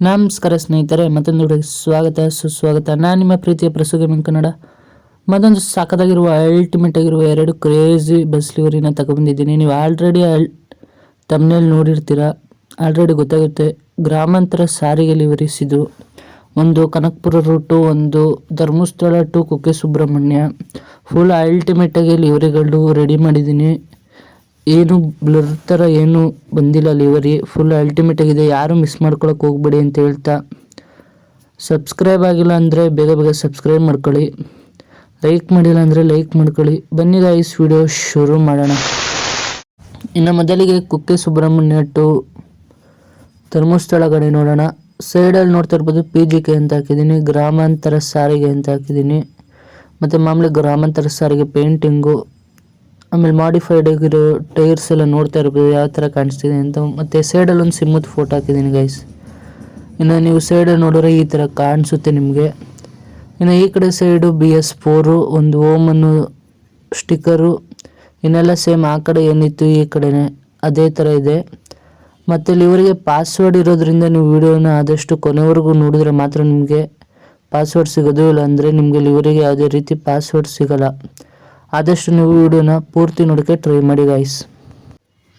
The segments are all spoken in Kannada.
ನಮಸ್ಕಾರ ಸ್ನೇಹಿತರೆ, ಮತ್ತೊಂದು ವಿಡಿಯೋಗೆ ಸ್ವಾಗತ ಸುಸ್ವಾಗತ. ನಾನು ನಿಮ್ಮ ಪ್ರೀತಿಯ ಪ್ರಸು ಗೇಮಿಂಗ್ ಕನ್ನಡ. ಮತ್ತೊಂದು ಸಾಕದಾಗಿರುವ ಅಲ್ಟಿಮೇಟ್ ಆಗಿರುವ 2 ಕ್ರೇಜಿ ಬಸ್ ಲಿವರಿನ ತಗೊಬಂದಿದ್ದೀನಿ. ನೀವು ಆಲ್ರೆಡಿ ತಮ್ನೇಲ್ ನೋಡಿರ್ತೀರ, ಆಲ್ರೆಡಿ ಗೊತ್ತಾಗುತ್ತೆ. ಗ್ರಾಮಾಂತರ ಸಾರಿಗೆ ಲಿವರೀಸ್ ಇದು. ಒಂದು ಕನಕಪುರ ರೂಟು, ಒಂದು Dharmasthala to Kukke Subrahmanya. Full ultimate ಆಗಿ ಲಿವರಿಗಳು ರೆಡಿ ಮಾಡಿದ್ದೀನಿ. ಏನು ಬ್ಲರ್ ಥರ ಏನು ಬಂದಿಲ್ಲ ಲಿವರಿ, ಫುಲ್ ಅಲ್ಟಿಮೇಟ್ ಆಗಿದೆ. ಯಾರು ಮಿಸ್ ಮಾಡ್ಕೊಳಕ್ಕೆ ಹೋಗ್ಬೇಡಿ ಅಂತ ಹೇಳ್ತಾ, ಸಬ್ಸ್ಕ್ರೈಬ್ ಆಗಿಲ್ಲ ಅಂದರೆ ಬೇಗ ಬೇಗ ಸಬ್ಸ್ಕ್ರೈಬ್ ಮಾಡ್ಕೊಳ್ಳಿ, ಲೈಕ್ ಮಾಡಿಲ್ಲ ಅಂದರೆ ಲೈಕ್ ಮಾಡ್ಕೊಳ್ಳಿ. ಬನ್ನಿ ಗೈಸ್, ವಿಡಿಯೋ ಶುರು ಮಾಡೋಣ. ಇನ್ನು ಮೊದಲಿಗೆ ಕುಕ್ಕೆ ಸುಬ್ರಹ್ಮಣ್ಯ ಟು ಧರ್ಮಸ್ಥಳ ಕಡೆ ನೋಡೋಣ. ಸೈಡಲ್ಲಿ ನೋಡ್ತಾ ಇರ್ಬೋದು PGK ಅಂತ ಹಾಕಿದ್ದೀನಿ, ಗ್ರಾಮಾಂತರ ಸಾರಿಗೆ ಅಂತ ಹಾಕಿದ್ದೀನಿ. ಮತ್ತು ಮಾಮೂಲಿ ಗ್ರಾಮಾಂತರ ಸಾರಿಗೆ ಪೇಂಟಿಂಗು, ಆಮೇಲೆ ಮಾಡಿಫೈಡ್ ಆಗಿರೋ ಟೈರ್ಸ್ ಎಲ್ಲ ನೋಡ್ತಾ ಇರ್ಬೋದು ಯಾವ ಥರ ಕಾಣಿಸ್ತಿದೆ ಅಂತ. ಮತ್ತು ಸೈಡಲ್ಲಿ ಒಂದು ಸಿಮ್ಮದ ಫೋಟೋ ಹಾಕಿದ್ದೀನಿ ಗೈಸ್. ಇನ್ನು ನೀವು ಸೈಡಲ್ಲಿ ನೋಡಿದ್ರೆ ಈ ಥರ ಕಾಣಿಸುತ್ತೆ ನಿಮಗೆ. ಇನ್ನು ಈ ಕಡೆ ಸೈಡು BS4 ಒಂದು ಓಮನ್ನು ಸ್ಟಿಕ್ಕರು, ಇನ್ನೆಲ್ಲ ಸೇಮ್ ಆ ಕಡೆ ಏನಿತ್ತು ಈ ಕಡೆನೇ ಅದೇ ಥರ ಇದೆ. ಮತ್ತು ಲಿವರಿಗೆ ಪಾಸ್ವರ್ಡ್ ಇರೋದ್ರಿಂದ ನೀವು ವಿಡಿಯೋನ ಆದಷ್ಟು ಕೊನೆವರೆಗೂ ನೋಡಿದ್ರೆ ಮಾತ್ರ ನಿಮಗೆ ಪಾಸ್ವರ್ಡ್ ಸಿಗೋದು, ಇಲ್ಲ ಅಂದರೆ ನಿಮಗೆ ಲಿವರಿಗೆ ಯಾವುದೇ ರೀತಿ ಪಾಸ್ವರ್ಡ್ ಸಿಗೋಲ್ಲ. ಆದಷ್ಟು ನೀವು ವಿಡಿಯೋನ ಪೂರ್ತಿ ನೋಡೋಕ್ಕೆ ಟ್ರೈ ಮಾಡಿ ಗೈಸ್.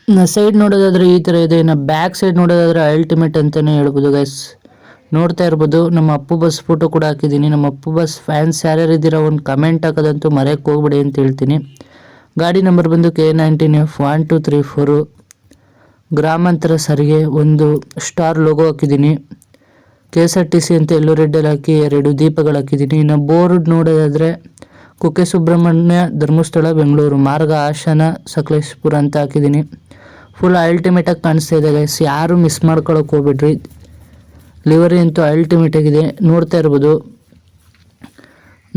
ಇನ್ನು ಸೈಡ್ ನೋಡೋದಾದರೆ ಈ ಥರ ಇದೆ. ಇನ್ನು ಬ್ಯಾಕ್ ಸೈಡ್ ನೋಡೋದಾದರೆ ಅಲ್ಟಿಮೇಟ್ ಅಂತಲೇ ಹೇಳ್ಬೋದು ಗೈಸ್. ನೋಡ್ತಾ ಇರ್ಬೋದು, ನಮ್ಮ ಅಪ್ಪು ಬಸ್ ಫೋಟೋ ಕೂಡ ಹಾಕಿದ್ದೀನಿ. ನಮ್ಮ ಅಪ್ಪು ಬಸ್ ಫ್ಯಾನ್ಸ್ ಯಾರ್ಯಾರು ಇದ್ದೀರಾ ಒಂದು ಕಮೆಂಟ್ ಹಾಕೋದಂತೂ ಮರೆಯೋಕ್ಕೆ ಹೋಗ್ಬೇಡಿ ಅಂತ ಹೇಳ್ತೀನಿ. ಗಾಡಿ ನಂಬರ್ ಬಂದು K19F1234. ಗ್ರಾಮಾಂತರ ಸಾರಿಗೆ ಒಂದು ಸ್ಟಾರ್ ಲೋಗೋ ಹಾಕಿದ್ದೀನಿ. KSRTC ಅಂತ ಎಲ್ಲೋ ರೆಡ್ಡಲ್ಲಿ ಹಾಕಿ 2 ದೀಪಗಳು ಹಾಕಿದ್ದೀನಿ. ಇನ್ನು ಬೋರ್ಡ್ ನೋಡೋದಾದರೆ ಕುಕ್ಕೆ ಸುಬ್ರಹ್ಮಣ್ಯ ಧರ್ಮಸ್ಥಳ ಬೆಂಗಳೂರು ಮಾರ್ಗ ಹಾಸನ ಸಕಲೇಶಪುರ ಅಂತ ಹಾಕಿದ್ದೀನಿ. ಫುಲ್ ಅಲ್ಟಿಮೇಟಾಗಿ ಕಾಣಿಸ್ತಾ ಇದೆ ಗೈಸ್, ಯಾರು ಮಿಸ್ ಮಾಡ್ಕೊಳಕ್ಕೆ ಹೋಗ್ಬಿಡ್ರಿ. ಲಿವರಿ ಅಂತೂ ಅಲ್ಟಿಮೇಟ್ ಆಗಿದೆ, ನೋಡ್ತಾ ಇರ್ಬೋದು.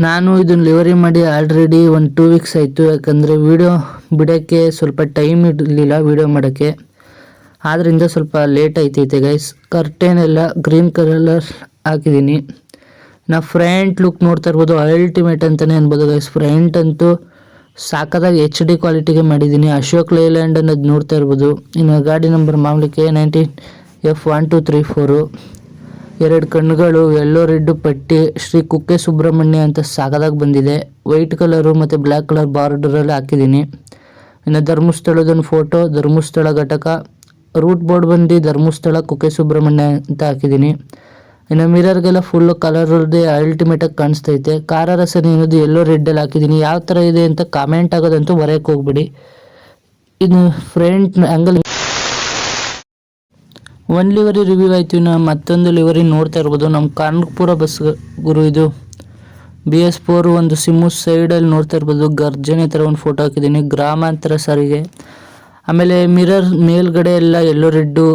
ನಾನು ಇದನ್ನು ಲಿವರಿ ಮಾಡಿ ಆಲ್ರೆಡಿ 1-2 ವೀಕ್ಸ್ ಆಯಿತು. ಯಾಕಂದರೆ ವಿಡಿಯೋ ಬಿಡೋಕ್ಕೆ ಸ್ವಲ್ಪ ಟೈಮ್ ಇರಲಿಲ್ಲ ವಿಡಿಯೋ ಮಾಡೋಕ್ಕೆ, ಆದ್ದರಿಂದ ಸ್ವಲ್ಪ ಲೇಟ್ ಆಯ್ತೈತೆ ಗೈಸ್. ಕರ್ಟೇನ್ ಎಲ್ಲ ಗ್ರೀನ್ ಕಲರ್ ಹಾಕಿದ್ದೀನಿ. ನಾ ಫ್ರಂಟ್ ಲುಕ್ ನೋಡ್ತಾ ಇರ್ಬೋದು, ಅಲ್ಟಿಮೇಟ್ ಅಂತಲೇ ಅನ್ಬೋದು ಗೈಸ್. ಫ್ರಂಟ್ ಅಂತೂ ಸಾಕದಾಗಿ HD ಕ್ವಾಲಿಟಿಗೆ ಮಾಡಿದ್ದೀನಿ. ಅಶೋಕ್ ಲೇಲ್ಯಾಂಡ್ ಅನ್ನೋದು ನೋಡ್ತಾ ಇರ್ಬೋದು. ಇನ್ನು ಗಾಡಿ ನಂಬರ್ ಮಾಮೂಲಿ K19F1234. 2 ಕಣ್ಣುಗಳು, ಎಲ್ಲೋ ರೆಡ್ ಪಟ್ಟಿ, ಶ್ರೀ ಕುಕ್ಕೆ ಸುಬ್ರಹ್ಮಣ್ಯ ಅಂತ ಸಾಕದಾಗಿ ಬಂದಿದೆ. ವೈಟ್ ಕಲರು ಮತ್ತು ಬ್ಲ್ಯಾಕ್ ಕಲರ್ ಬಾರ್ಡರಲ್ಲಿ ಹಾಕಿದ್ದೀನಿ. ಇನ್ನು ಧರ್ಮಸ್ಥಳದೊಂದು ಫೋಟೋ, ಧರ್ಮಸ್ಥಳ ಘಟಕ, ರೂಟ್ ಬೋರ್ಡ್ ಬಂದು ಧರ್ಮಸ್ಥಳ ಕುಕ್ಕೆ ಸುಬ್ರಹ್ಮಣ್ಯ ಅಂತ ಹಾಕಿದ್ದೀನಿ. ಇನ್ನು ಮಿರರ್ಗೆಲ್ಲ ಫುಲ್ಲು ಕಲರ್ದೇ ಅಲ್ಟಿಮೇಟಾಗಿ ಕಾಣಿಸ್ತೈತೆ. ಕಾರ ರಸನೆ ಅನ್ನೋದು ಎಲ್ಲೋ ರೆಡ್ಡಲ್ಲಿ ಹಾಕಿದ್ದೀನಿ. ಯಾವ ಥರ ಇದೆ ಅಂತ ಕಾಮೆಂಟ್ ಆಗೋದಂತೂ ಬರೆಯೋಕ್ಕೆ ಹೋಗ್ಬೇಡಿ. ಇನ್ನು ಫ್ರಂಟ್ ಆ್ಯಂಗಲ್ ಒಂದು ಲಿವರಿ ರಿವ್ಯೂ ಆಯಿತು. ಇನ್ನು ಮತ್ತೊಂದು ಲಿವರಿ ನೋಡ್ತಾ ಇರ್ಬೋದು, ನಮ್ಮ ಕನಕಪುರ ಬಸ್ ಗುರು ಇದು. BS4 ಒಂದು ಸಿಮ್ಮು ಸೈಡಲ್ಲಿ ನೋಡ್ತಾ ಇರ್ಬೋದು, ಗರ್ಜನೆ ಥರ ಒಂದು ಫೋಟೋ ಹಾಕಿದ್ದೀನಿ. ಗ್ರಾಮಾಂತರ ಸಾರಿಗೆ. ಆಮೇಲೆ ಮಿರರ್ ಮೇಲ್ಗಡೆ ಎಲ್ಲ ಎಲ್ಲೋ ರೆಡ್ಡು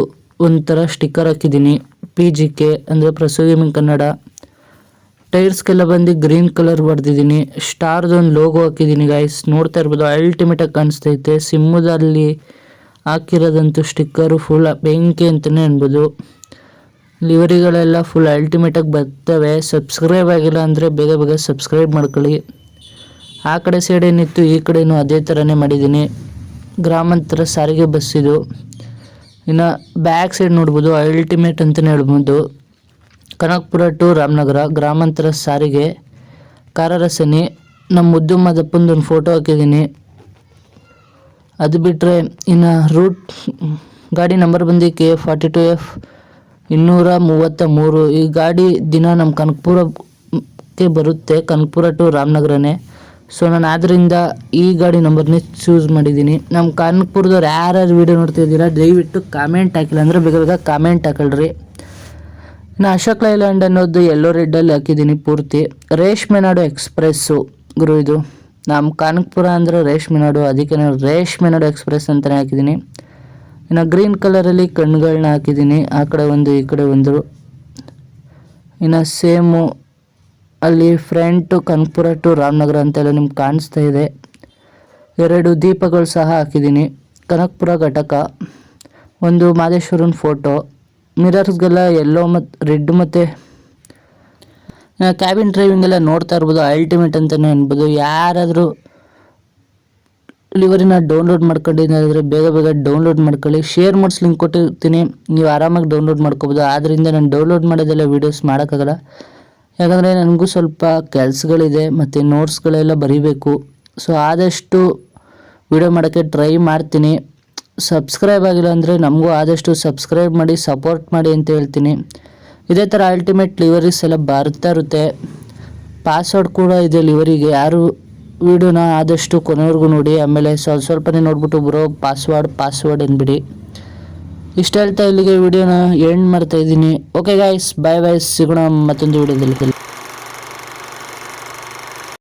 ಒಂಥರ ಸ್ಟಿಕ್ಕರ್ ಹಾಕಿದ್ದೀನಿ. PGK ಅಂದರೆ ಪ್ರಸು ಗೇಮಿಂಗ್ ಕನ್ನಡ. ಟೈರ್ಸ್ಗೆಲ್ಲ ಬಂದು ಗ್ರೀನ್ ಕಲರ್ ಬರೆದಿದ್ದೀನಿ. ಸ್ಟಾರ್ದೊಂದು ಲೋಗೋ ಹಾಕಿದ್ದೀನಿ ಗೈಸ್, ನೋಡ್ತಾ ಇರ್ಬೋದು ಅಲ್ಟಿಮೇಟಾಗಿ ಕಾಣಿಸ್ತೈತೆ. ಸಿಮ್ಮದಲ್ಲಿ ಹಾಕಿರೋದಂತೂ ಸ್ಟಿಕ್ಕರು ಫುಲ್ ಬೆಂಕಿ ಅಂತಲೇ ಅನ್ಬೋದು. ಲಿವರಿಗಳೆಲ್ಲ ಫುಲ್ ಅಲ್ಟಿಮೇಟಾಗಿ ಬರ್ತವೆ. ಸಬ್ಸ್ಕ್ರೈಬ್ ಆಗಿಲ್ಲ ಅಂದರೆ ಬೇಗ ಬೇಗ ಸಬ್ಸ್ಕ್ರೈಬ್ ಮಾಡ್ಕೊಳ್ಳಿ. ಆ ಕಡೆ ಸೈಡ್ ಏನಿತ್ತು ಈ ಕಡೆನೂ ಅದೇ ಥರನೇ ಮಾಡಿದ್ದೀನಿ. ಗ್ರಾಮಾಂತರ ಸಾರಿಗೆ ಬಸ್ ಇದು. ಇನ್ನು ಬ್ಯಾಕ್ ಸೈಡ್ ನೋಡ್ಬೋದು, ಅಲ್ಟಿಮೇಟ್ ಅಂತಲೇ ಹೇಳ್ಬೋದು. ಕನಕಪುರ ಟು ರಾಮನಗರ ಗ್ರಾಮಾಂತರ ಸಾರಿಗೆ ಕಾರರಸನಿ. ನಮ್ಮ ಮುದ್ದು ಮಾದಪ್ಪಂದೊಂದು ಫೋಟೋ ಹಾಕಿದ್ದೀನಿ. ಅದು ಬಿಟ್ಟರೆ ಇನ್ನು ರೂಟ್ ಗಾಡಿ ನಂಬರ್ ಬಂದು K42F233. ಈ ಗಾಡಿ ದಿನ ನಮ್ಮ ಕನಕಪುರಕ್ಕೆ ಬರುತ್ತೆ, ಕನಕಪುರ ಟು ರಾಮನಗರನೇ. ಸೊ ನಾನು ಆದ್ದರಿಂದ ಈ ಗಾಡಿ ನಂಬರ್ನೇ ಚೂಸ್ ಮಾಡಿದ್ದೀನಿ. ನಮ್ಮ ಕನಕಪುರದವ್ರು ಯಾರ್ಯಾರು ವೀಡಿಯೋ ನೋಡ್ತಿದ್ದೀರಾ ದಯವಿಟ್ಟು ಕಾಮೆಂಟ್ ಹಾಕಿಲ್ಲ ಅಂದರೆ ಬೇಗ ಬೇಗ ಕಾಮೆಂಟ್ ಹಾಕೊಳ್ರಿ. ಇನ್ನು ಅಶೋಕ್ ಲೈಲ್ಯಾಂಡ್ ಅನ್ನೋದು ಎಲ್ಲೋ ರೆಡ್ಡಲ್ಲಿ ಹಾಕಿದ್ದೀನಿ ಪೂರ್ತಿ. ರೇಷ್ಮೆನಾಡು ಎಕ್ಸ್ಪ್ರೆಸ್ಸು ಗುರು ಇದು. ನಮ್ಮ ಕನಕಪುರ ಅಂದರೆ ರೇಷ್ಮೆನಾಡು, ಅದಕ್ಕೆ ನಾನು ರೇಷ್ಮೆನಾಡು ಎಕ್ಸ್ಪ್ರೆಸ್ ಅಂತಲೇ ಹಾಕಿದ್ದೀನಿ. ಇನ್ನು ಗ್ರೀನ್ ಕಲರಲ್ಲಿ ಕಣ್ಣುಗಳನ್ನ ಹಾಕಿದ್ದೀನಿ, ಆ ಕಡೆ ಒಂದು ಈ ಕಡೆ ಒಂದು. ಇನ್ನು ಸೇಮು ಅಲ್ಲಿ ಫ್ರಂಟು ಕನಕಪುರ ಟು ರಾಮನಗರ ಅಂತೆಲ್ಲ ನಿಮ್ಗೆ ಕಾಣಿಸ್ತಾ ಇದೆ. 2 ದೀಪಗಳು ಸಹ ಹಾಕಿದ್ದೀನಿ. ಕನಕಪುರ ಘಟಕ, ಒಂದು ಮಾದೇಶ್ವರನ ಫೋಟೋ. ಮಿರರ್ಸ್ಗೆಲ್ಲ ಎಲ್ಲೋ ಮತ್ತು ರೆಡ್ ಮತ್ತು ಕ್ಯಾಬಿನ್ ಡ್ರೈವಿಂಗ್ ಎಲ್ಲ ನೋಡ್ತಾ ಇರ್ಬೋದು, ಅಲ್ಟಿಮೇಟ್ ಅಂತಲೇ ಅನ್ಬೋದು. ಯಾರಾದರೂ ಲಿವರಿನ ಡೌನ್ಲೋಡ್ ಮಾಡ್ಕೊಂಡಿದ್ರೆ ಬೇಗ ಬೇಗ ಡೌನ್ಲೋಡ್ ಮಾಡ್ಕೊಳ್ಳಿ. ಶೇರ್ ಮಾಡ್ಸ್ ಲಿಂಕ್ ಕೊಟ್ಟಿರ್ತೀನಿ, ನೀವು ಆರಾಮಾಗಿ ಡೌನ್ಲೋಡ್ ಮಾಡ್ಕೋಬೋದು. ಆದ್ದರಿಂದ ನಾನು ಡೌನ್ಲೋಡ್ ಮಾಡೋದೆಲ್ಲ ವೀಡಿಯೋಸ್ ಮಾಡೋಕ್ಕಾಗಲ್ಲ, ಯಾಕಂದರೆ ನನಗೂ ಸ್ವಲ್ಪ ಕೆಲಸಗಳಿದೆ ಮತ್ತು ನೋಟ್ಸ್ಗಳೆಲ್ಲ ಬರೀಬೇಕು. ಸೊ ಆದಷ್ಟು ವೀಡಿಯೋ ಮಾಡೋಕ್ಕೆ ಟ್ರೈ ಮಾಡ್ತೀನಿ. ಸಬ್ಸ್ಕ್ರೈಬ್ ಆಗಿಲ್ಲ ಅಂದರೆ ನಮಗೂ ಆದಷ್ಟು ಸಬ್ಸ್ಕ್ರೈಬ್ ಮಾಡಿ ಸಪೋರ್ಟ್ ಮಾಡಿ ಅಂತ ಹೇಳ್ತೀನಿ. ಇದೇ ಥರ ಅಲ್ಟಿಮೇಟ್ ಲಿವರೀಸ್ ಎಲ್ಲ ಬರ್ತಾ ಇರುತ್ತೆ. ಪಾಸ್ವರ್ಡ್ ಕೂಡ ಇದೆ ಲಿವರಿಗೆ. ಯಾರು ವೀಡಿಯೋನ ಆದಷ್ಟು ಕೊನೆವರೆಗೂ ನೋಡಿ, ಆಮೇಲೆ ಸ್ವಲ್ಪನೇ ನೋಡ್ಬಿಟ್ಟು ಬರೋ ಪಾಸ್ವರ್ಡ್ ಅಂದ್ಬಿಡಿ. ಇಷ್ಟ ಹೇಳ್ತಾ ಇಲ್ಲಿಗೆ ವಿಡಿಯೋನ ಎಂಡ್ ಮಾಡ್ತಾ ಇದ್ದೀನಿ. ಓಕೆ ಗಾಯ್ಸ್, ಬಾಯ್ ಬಾಯ್, ಸಿಗೋಣ ಮತ್ತೊಂದು ವಿಡಿಯೋದಲ್ಲಿ.